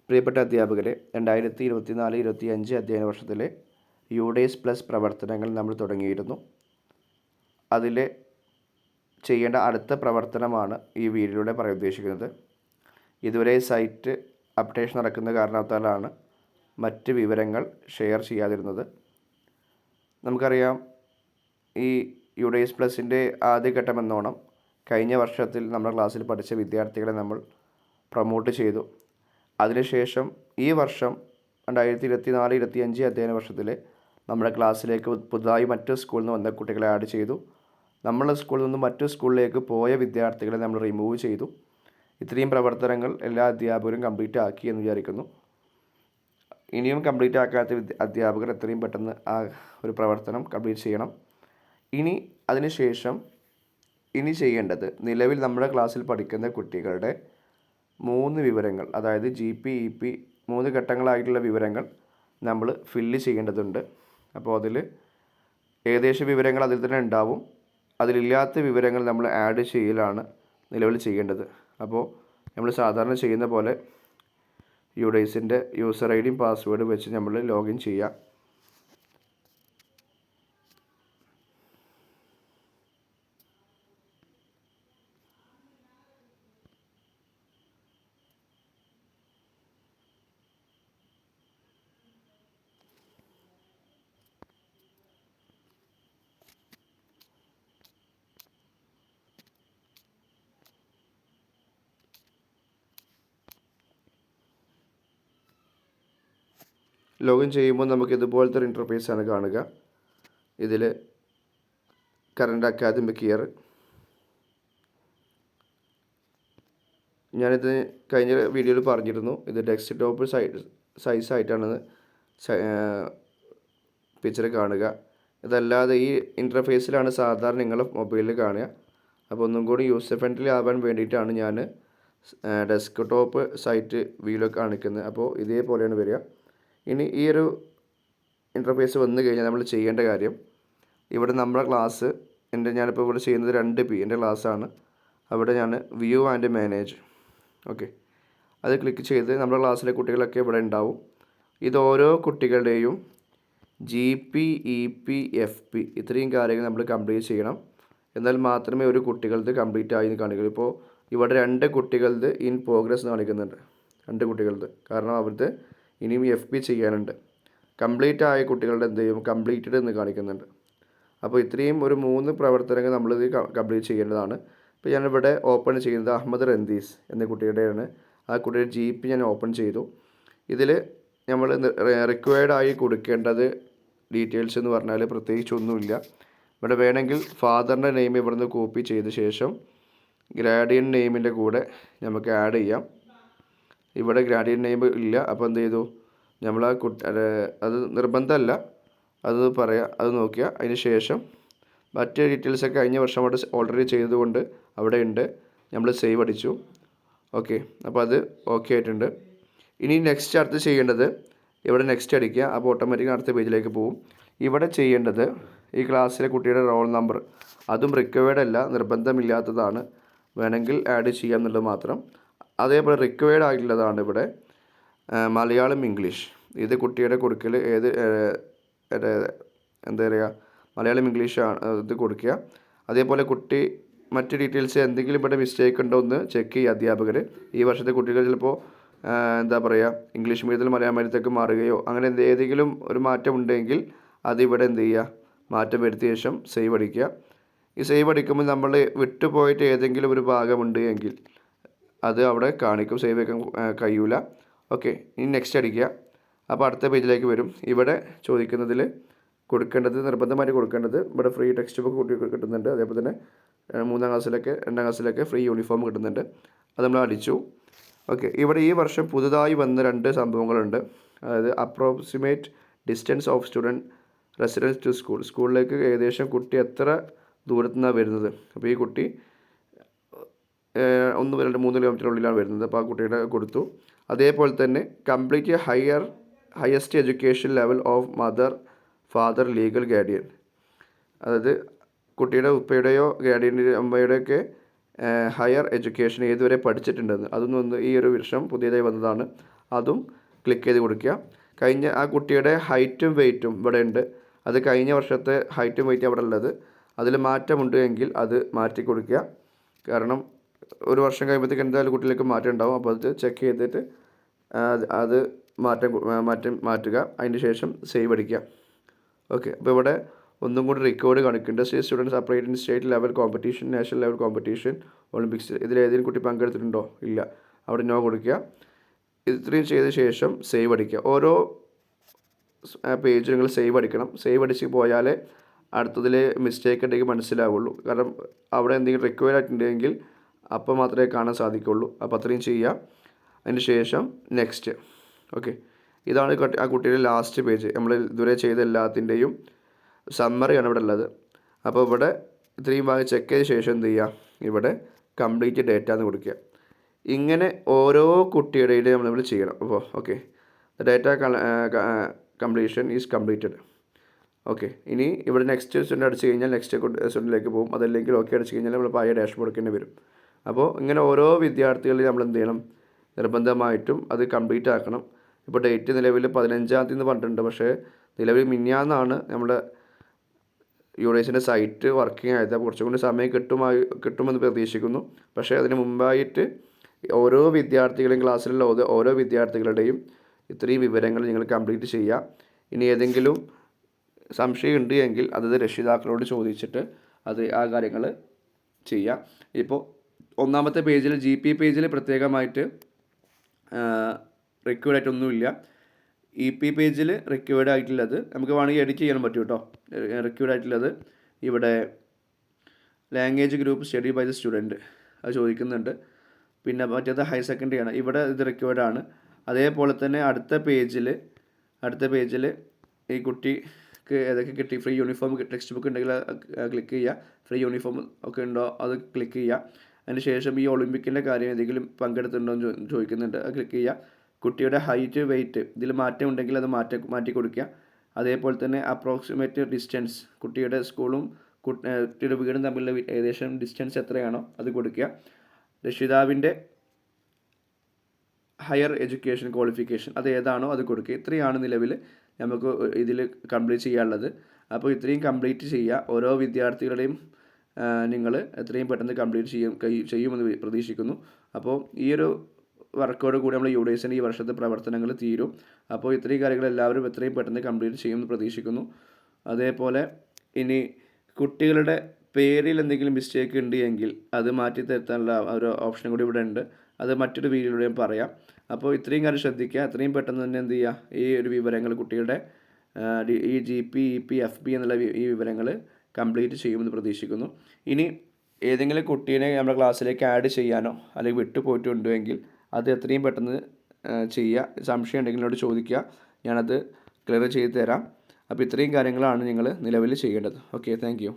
പ്രിയപ്പെട്ട അധ്യാപകരെ, 2024-25 അധ്യയന വർഷത്തിലെ UDAS പ്ലസ് പ്രവർത്തനങ്ങൾ നമ്മൾ തുടങ്ങിയിരുന്നു. അതിൽ ചെയ്യേണ്ട അടുത്ത പ്രവർത്തനമാണ് ഈ വീഡിയോയിലൂടെ പറയാൻ ഉദ്ദേശിക്കുന്നത്. ഇതുവരെ സൈറ്റ് അപ്ഡേഷൻ നടക്കുന്ന കാരണത്താലാണ് മറ്റ് വിവരങ്ങൾ ഷെയർ ചെയ്യാതിരുന്നത്. നമുക്കറിയാം, ഈ UDAS പ്ലസിൻ്റെ ആദ്യഘട്ടമെന്നോണം കഴിഞ്ഞ വർഷത്തിൽ നമ്മുടെ ക്ലാസ്സിൽ പഠിച്ച വിദ്യാർത്ഥികളെ നമ്മൾ പ്രൊമോട്ട് ചെയ്തു. അതിനുശേഷം ഈ വർഷം 2024-25 അധ്യയന വർഷത്തിൽ നമ്മുടെ ക്ലാസ്സിലേക്ക് പുതുതായി മറ്റു സ്കൂളിൽ നിന്ന് വന്ന കുട്ടികളെ ആഡ് ചെയ്തു. നമ്മുടെ സ്കൂളിൽ നിന്ന് മറ്റു സ്കൂളിലേക്ക് പോയ വിദ്യാർത്ഥികളെ നമ്മൾ റിമൂവ് ചെയ്തു. ഇത്രയും പ്രവർത്തനങ്ങൾ എല്ലാ അധ്യാപകരും കംപ്ലീറ്റ് ആക്കി എന്ന് വിചാരിക്കുന്നു. ഇനിയും കംപ്ലീറ്റ് ആക്കാത്ത അധ്യാപകർ എത്രയും പെട്ടെന്ന് ആ ഒരു പ്രവർത്തനം കംപ്ലീറ്റ് ചെയ്യണം. അതിനുശേഷം ചെയ്യേണ്ടത്, നിലവിൽ നമ്മുടെ ക്ലാസ്സിൽ പഠിക്കുന്ന കുട്ടികളുടെ 3 വിവരങ്ങൾ, അതായത് GP, EP 3 ഘട്ടങ്ങളായിട്ടുള്ള വിവരങ്ങൾ നമ്മൾ ഫില്ല് ചെയ്യേണ്ടതുണ്ട്. അപ്പോൾ അതിൽ ഏകദേശ വിവരങ്ങൾ അതിൽ തന്നെ ഉണ്ടാവും. അതിലില്ലാത്ത വിവരങ്ങൾ നമ്മൾ ആഡ് ചെയ്യലാണ് നിലവിൽ ചെയ്യേണ്ടത്. അപ്പോൾ നമ്മൾ സാധാരണ ചെയ്യുന്ന പോലെ UDASൻ്റെ യൂസർ ID പാസ്വേഡ് വെച്ച് നമ്മൾ ലോഗിൻ ചെയ്യുക. ലോഗിൻ ചെയ്യുമ്പോൾ നമുക്ക് ഇതുപോലത്തെ ഒരു ഇൻ്റർഫേസാണ് കാണുക. ഇതിൽ കറണ്ട് അക്കാദമിക് ഇയർ, ഞാനിത് കഴിഞ്ഞ വീഡിയോയിൽ പറഞ്ഞിരുന്നു, ഇത് ഡെസ്ക്ടോപ്പ് സൈസായിട്ടാണ് പിക്ചർ കാണുക. ഇതല്ലാതെ ഈ ഇൻ്റർഫേസിലാണ് സാധാരണ നിങ്ങളുടെ മൊബൈലിൽ കാണുക. അപ്പോൾ ഒന്നും കൂടി യൂസർ ഫ്രണ്ട്ലി ആവാൻ വേണ്ടിയിട്ടാണ് ഞാൻ ഡെസ്ക്ടോപ്പ് സൈറ്റ് വ്യൂവിൽ കാണിക്കുന്നത്. അപ്പോൾ ഇതേപോലെയാണ് വരിക. ഇനി ഈ ഒരു ഇൻ്റർഫേസ് വന്നു കഴിഞ്ഞാൽ നമ്മൾ ചെയ്യേണ്ട കാര്യം, ഇവിടെ നമ്മുടെ ക്ലാസ് ഞാനിപ്പോൾ ഇവിടെ ചെയ്യുന്നത് 2P എൻ്റെ ക്ലാസ്സാണ്. അവിടെ ഞാൻ വ്യൂ ആൻഡ് മാനേജ്, ഓക്കെ, അത് ക്ലിക്ക് ചെയ്ത് നമ്മുടെ ക്ലാസ്സിലെ കുട്ടികളൊക്കെ ഇവിടെ ഉണ്ടാവും. ഇത് ഓരോ കുട്ടികളുടെയും GP, EP, FP ഇത്രയും കാര്യങ്ങൾ നമ്മൾ കംപ്ലീറ്റ് ചെയ്യണം. എന്നാൽ മാത്രമേ ഒരു കുട്ടികളത് കംപ്ലീറ്റ് ആയി കാണിക്കൂ. ഇപ്പോൾ ഇവിടെ 2 കുട്ടികളത് ഇൻ പ്രോഗ്രസ് കാണിക്കുന്നുണ്ട്, 2 കുട്ടികളത്, കാരണം അവർക്ക് ഇനിയും FP ചെയ്യാനുണ്ട്. കംപ്ലീറ്റ് ആയ കുട്ടികളുടെ എന്ത് ചെയ്യും, കംപ്ലീറ്റഡ് എന്ന് കാണിക്കുന്നുണ്ട്. അപ്പോൾ ഇത്രയും ഒരു 3 പ്രവർത്തനങ്ങൾ നമ്മളിത് കംപ്ലീറ്റ് ചെയ്യേണ്ടതാണ്. ഇപ്പോൾ ഞാനിവിടെ ഓപ്പൺ ചെയ്യുന്നത് അഹമ്മദ് റന്തീസ് എന്ന കുട്ടിയുടെയാണ്. ആ കുട്ടിയുടെ GP ഞാൻ ഓപ്പൺ ചെയ്തു. ഇതിൽ നമ്മൾ റിക്വയർഡായി കൊടുക്കേണ്ടത് ഡീറ്റെയിൽസ് എന്ന് പറഞ്ഞാൽ പ്രത്യേകിച്ചൊന്നുമില്ല. ഇവിടെ വേണമെങ്കിൽ ഫാദറിൻ്റെ നെയിം ഇവിടുന്ന് കോപ്പി ചെയ്ത ശേഷം ഗ്രാഡിയൻ നെയിമിൻ്റെ കൂടെ നമുക്ക് ആഡ് ചെയ്യാം. ഇവിടെ ഗ്രാഡിയൻ നെയിം ഇല്ല. അപ്പോൾ എന്ത് ചെയ്തു, നമ്മൾ ആ അത് നിർബന്ധമല്ല, അത് പറയാം, അത് നോക്കിയാൽ അതിന് ശേഷം മറ്റ് ഡീറ്റെയിൽസൊക്കെ കഴിഞ്ഞ വർഷം അവിടെ ഓൾറെഡി ചെയ്തതുകൊണ്ട് അവിടെ ഉണ്ട്. നമ്മൾ സേവ് അടിച്ചു, ഓക്കെ. അപ്പോൾ അത് ഓക്കെ ആയിട്ടുണ്ട്. ഇനി നെക്സ്റ്റ് അടുത്ത് ചെയ്യേണ്ടത് ഇവിടെ നെക്സ്റ്റ് അടിക്കുക. അപ്പോൾ ഓട്ടോമാറ്റിക് അടുത്ത പേജിലേക്ക് പോകും. ഇവിടെ ചെയ്യേണ്ടത് ഈ ക്ലാസ്സിലെ കുട്ടിയുടെ റോൾ നമ്പർ, അതും റിക്വയർഡ് അല്ല, നിർബന്ധമില്ലാത്തതാണ്, വേണമെങ്കിൽ ആഡ് ചെയ്യാം എന്നുള്ളത് മാത്രം. അതേപോലെ റിക്വയർഡ് ആയിട്ടുള്ളതാണ് ഇവിടെ മലയാളം, ഇംഗ്ലീഷ്. ഇത് കുട്ടിയുടെ കൊടുക്കൽ എന്താ പറയുക, മലയാളം, ഇംഗ്ലീഷാണ് ഇത് കൊടുക്കുക. അതേപോലെ കുട്ടി മറ്റ് ഡീറ്റെയിൽസ് എന്തെങ്കിലും ഇവിടെ മിസ്റ്റേക്ക് ഉണ്ടോ എന്ന് ചെക്ക് ചെയ്യുക അധ്യാപകർ. ഈ വർഷത്തെ കുട്ടികൾ ചിലപ്പോൾ എന്താ പറയുക, ഇംഗ്ലീഷ് മീഡിയത്തിൽ മലയാളം മീഡിയത്തേക്ക് മാറുകയോ അങ്ങനെ ഏതെങ്കിലും ഒരു മാറ്റം ഉണ്ടെങ്കിൽ അതിവിടെ എന്ത് ചെയ്യുക, മാറ്റം വരുത്തിയ ശേഷം സേവ് അടിക്കുക. ഈ സേവ് അടിക്കുമ്പോൾ നമ്മൾ വിട്ടുപോയിട്ട് ഏതെങ്കിലും ഒരു ഭാഗമുണ്ട് എങ്കിൽ അത് അവിടെ കാണിക്കും, സേവ് വയ്ക്കാൻ കഴിയൂല, ഓക്കെ. ഇനി നെക്സ്റ്റ് അടിക്കുക. അപ്പോൾ അടുത്ത പേജിലേക്ക് വരും. ഇവിടെ ചോദിക്കുന്നതിൽ കൊടുക്കേണ്ടത്, നിർബന്ധമായിട്ട് കൊടുക്കേണ്ടത്, ഇവിടെ ഫ്രീ ടെക്സ്റ്റ് ബുക്ക് കുട്ടികൾക്ക് കിട്ടുന്നുണ്ട്. അതേപോലെ തന്നെ 3ാം ക്ലാസ്സിലൊക്കെ 2ാം ക്ലാസ്സിലൊക്കെ ഫ്രീ യൂണിഫോം കിട്ടുന്നുണ്ട്. അത് നമ്മൾ അടിച്ചു, ഓക്കെ. ഇവിടെ ഈ വർഷം പുതുതായി വന്ന 2 സംഭവങ്ങളുണ്ട്. അതായത് approximate distance of student residence to സ്കൂളിലേക്ക് ഏകദേശം കുട്ടി എത്ര ദൂരത്തു നിന്നാണ് വരുന്നത്. അപ്പോൾ ഈ കുട്ടി 1, 2, 3 കിലോമീറ്ററിനുള്ളിലാണ് വരുന്നത്. അപ്പോൾ ആ കുട്ടിയുടെ കൊടുത്തു. അതേപോലെ തന്നെ complete highest education level of mother, father, legal guardian, അതായത് കുട്ടിയുടെ ഉപ്പയുടെയോ ഗാർഡിയൻ്റെ അമ്മയുടെയൊക്കെ ഹയർ എഡ്യൂക്കേഷൻ ഏതുവരെ പഠിച്ചിട്ടുണ്ടെന്ന്, അതൊന്നും ഈ ഒരു വർഷം പുതിയതായി വന്നതാണ്. അതും ക്ലിക്ക് ചെയ്ത് കൊടുക്കുക. കഴിഞ്ഞ ആ കുട്ടിയുടെ ഹൈറ്റും വെയ്റ്റും ഇവിടെ ഉണ്ട്. അത് കഴിഞ്ഞ വർഷത്തെ ഹൈറ്റും വെയ്റ്റും അവിടെ ഉള്ളത്. അതിൽ മാറ്റമുണ്ട് എങ്കിൽ അത് മാറ്റി കൊടുക്കുക. കാരണം ഒരു വർഷം കഴിയുമ്പോഴത്തേക്ക് എന്തായാലും കുട്ടികൾക്ക് മാറ്റം ഉണ്ടാവും. അപ്പോൾ അത് ചെക്ക് ചെയ്തിട്ട് അത് മാറ്റുക. അതിന് ശേഷം സേവ് അടിക്കുക. ഓക്കെ, അപ്പോൾ ഇവിടെ ഒന്നും കൂടി റെക്കോർഡ് കാണിക്കുന്നുണ്ട്. Students applied in state level competition, national level competition, Olympics. ഇതിലേതെങ്കിലും കുട്ടി പങ്കെടുത്തിട്ടുണ്ടോ? ഇല്ല. അവിടെ നോ കൊടുക്കുക. ഇത്രയും ചെയ്ത ശേഷം സേവ് അടിക്കുക. ഓരോ പേജ് നിങ്ങൾ സേവ് അടിക്കണം. സേവ് അടിച്ച് പോയാലേ അടുത്തതിൽ മിസ്റ്റേക്ക് ഉണ്ടെങ്കിൽ മനസ്സിലാവുള്ളൂ. കാരണം അവിടെ എന്തെങ്കിലും റിക്വയർ ആയിട്ടുണ്ടെങ്കിൽ അപ്പോൾ മാത്രമേ കാണാൻ സാധിക്കുള്ളൂ. അപ്പോൾ അത്രയും ചെയ്യുക. അതിന് ശേഷം നെക്സ്റ്റ്. ഓക്കെ, ഇതാണ് ആ കുട്ടിയുടെ ലാസ്റ്റ് പേജ്. നമ്മൾ ഇതുവരെ ചെയ്ത എല്ലാത്തിൻ്റെയും സമ്മറിയാണ് ഇവിടെ ഉള്ളത്. അപ്പോൾ ഇവിടെ ഇത്രയും ഭാഗം ചെക്ക് ചെയ്ത ശേഷം എന്ത് ചെയ്യുക? ഇവിടെ കംപ്ലീറ്റ് ഡേറ്റ എന്ന് കൊടുക്കുക. ഇങ്ങനെ ഓരോ കുട്ടിയുടെയും നമ്മൾ ചെയ്യണം. അപ്പോൾ okay, data completion is completed. Okay, ഇനി ഇവിടെ നെക്സ്റ്റ് സ്റ്റുഡൻറ്റ് അടിച്ച് കഴിഞ്ഞാൽ നെക്സ്റ്റ് സ്റ്റുഡൻറ്റിലേക്ക് പോകും. അതല്ലെങ്കിൽ ഓക്കെ അടിച്ച് കഴിഞ്ഞാൽ നമ്മൾ പഴയ ഡാഷ്ബോർഡിൽ തന്നെ വരും. അപ്പോൾ ഇങ്ങനെ ഓരോ വിദ്യാർത്ഥികളിൽ നമ്മൾ എന്ത് ചെയ്യണം? നിർബന്ധമായിട്ടും അത് കംപ്ലീറ്റ് ആക്കണം. ഇപ്പോൾ ഡേറ്റ് നിലവിൽ 15-ാം തീയതി എന്ന് പറഞ്ഞിട്ടുണ്ട്. പക്ഷേ നിലവിൽ മിനിഞ്ഞാന്നാണ് നമ്മുടെ യുഡൈസിൻ്റെ സൈറ്റ് വർക്കിംഗ് ആയത്. അപ്പോൾ കുറച്ചും കൂടി സമയം കിട്ടുമെന്ന് പ്രതീക്ഷിക്കുന്നു. പക്ഷേ അതിന് മുമ്പായിട്ട് ഓരോ വിദ്യാർത്ഥികളെയും ക്ലാസ്സിലുള്ള ഓരോ വിദ്യാർത്ഥികളുടെയും ഇത്രയും വിവരങ്ങൾ നിങ്ങൾ കംപ്ലീറ്റ് ചെയ്യുക. ഇനി ഏതെങ്കിലും സംശയം ഉണ്ട് എങ്കിൽ അത് രക്ഷിതാക്കളോട് ചോദിച്ചിട്ട് ആ കാര്യങ്ങൾ ചെയ്യുക. ഇപ്പോൾ ഒന്നാമത്തെ പേജിൽ GP പേജിൽ പ്രത്യേകമായിട്ട് റിക്വയർഡ് ആയിട്ടൊന്നുമില്ല. EP പേജിൽ റിക്വയർഡ് ആയിട്ടുള്ളത് നമുക്ക് വേണമെങ്കിൽ എഡിറ്റ് ചെയ്യാൻ പറ്റും കേട്ടോ. റിക്വയർഡ് ആയിട്ടുള്ളത് ഇവിടെ language group study by the student അത് ചോദിക്കുന്നുണ്ട്. പിന്നെ മറ്റേത് ഹയർ സെക്കൻഡറി ആണ്. ഇവിടെ ഇത് റിക്വയർഡ് ആണ്. അതേപോലെ തന്നെ അടുത്ത പേജിൽ ഈ കുട്ടിക്ക് ഏതൊക്കെ കിട്ടി, ഫ്രീ യൂണിഫോം ടെക്സ്റ്റ് ബുക്ക് ഉണ്ടെങ്കിൽ ക്ലിക്ക് ചെയ്യുക. ഫ്രീ യൂണിഫോം ഒക്കെ ഉണ്ടോ അത് ക്ലിക്ക് ചെയ്യുക. അതിന് ശേഷം ഈ ഒളിമ്പിക്കിൻ്റെ കാര്യം ഏതെങ്കിലും പങ്കെടുത്തിട്ടുണ്ടോ എന്ന് ചോദിക്കുന്നുണ്ട്, അത് ക്ലിക്ക് ചെയ്യുക. കുട്ടിയുടെ ഹൈറ്റ് വെയ്റ്റ് ഇതിൽ മാറ്റം ഉണ്ടെങ്കിൽ അത് മാറ്റി കൊടുക്കുക. അതേപോലെ തന്നെ അപ്രോക്സിമേറ്റ് ഡിസ്റ്റൻസ്, കുട്ടിയുടെ സ്കൂളും കുട്ടിയുടെ വീടും തമ്മിലുള്ള ഏകദേശം ഡിസ്റ്റൻസ് എത്രയാണോ അത് കൊടുക്കുക. രക്ഷിതാവിൻ്റെ ഹയർ എഡ്യൂക്കേഷൻ ക്വാളിഫിക്കേഷൻ അത് ഏതാണോ അത് കൊടുക്കുക. ഇത്രയാണ് നിലവിൽ നമുക്ക് ഇതിൽ കംപ്ലീറ്റ് ചെയ്യാനുള്ളത്. അപ്പോൾ ഇത്രയും കംപ്ലീറ്റ് ചെയ്യുക. ഓരോ വിദ്യാർത്ഥികളുടെയും നിങ്ങൾ എത്രയും പെട്ടെന്ന് കംപ്ലീറ്റ് ചെയ്യുമെന്ന് പ്രതീക്ഷിക്കുന്നു. അപ്പോൾ ഈ ഒരു വർക്കോട് കൂടി നമ്മൾ യുഡൈസിൻ്റെ ഈ വർഷത്തെ പ്രവർത്തനങ്ങൾ തീരും. അപ്പോൾ ഇത്രയും കാര്യങ്ങൾ എല്ലാവരും എത്രയും പെട്ടെന്ന് കംപ്ലീറ്റ് ചെയ്യുമെന്ന് പ്രതീക്ഷിക്കുന്നു. അതേപോലെ ഇനി കുട്ടികളുടെ പേരിൽ എന്തെങ്കിലും മിസ്റ്റേക്ക് ഉണ്ട് എങ്കിൽ അത് മാറ്റി തരുത്താനുള്ള ഒരു ഓപ്ഷൻ കൂടി ഇവിടെ ഉണ്ട്. അത് മറ്റൊരു വീഡിയോയിലൂടെ ഞാൻ പറയാം. അപ്പോൾ ഇത്രയും കാര്യം ശ്രദ്ധിക്കുക. എത്രയും പെട്ടെന്ന് തന്നെ എന്ത് ചെയ്യുക? ഈ ഒരു വിവരങ്ങൾ കുട്ടിയുടെ ഈ GP, EP, FB എന്നുള്ള ഈ വിവരങ്ങൾ കംപ്ലീറ്റ് ചെയ്യുമെന്ന് പ്രതീക്ഷിക്കുന്നു. ഇനി ഏതെങ്കിലും കുട്ടീനെ നമ്മുടെ ക്ലാസ്സിലേക്ക് ആഡ് ചെയ്യാനോ അല്ലെങ്കിൽ വിട്ടുപോയിട്ടുണ്ടോ എങ്കിൽ അത് എത്രയും പെട്ടെന്ന് ചെയ്യുക. സംശയം ഉണ്ടെങ്കിൽ എന്നോട് ചോദിക്കുക, ഞാനത് ക്ലിയർ ചെയ്ത് തരാം. അപ്പോൾ ഇത്രയും കാര്യങ്ങളാണ് നിങ്ങൾ നിലവിൽ ചെയ്യേണ്ടത്. Okay, thank you.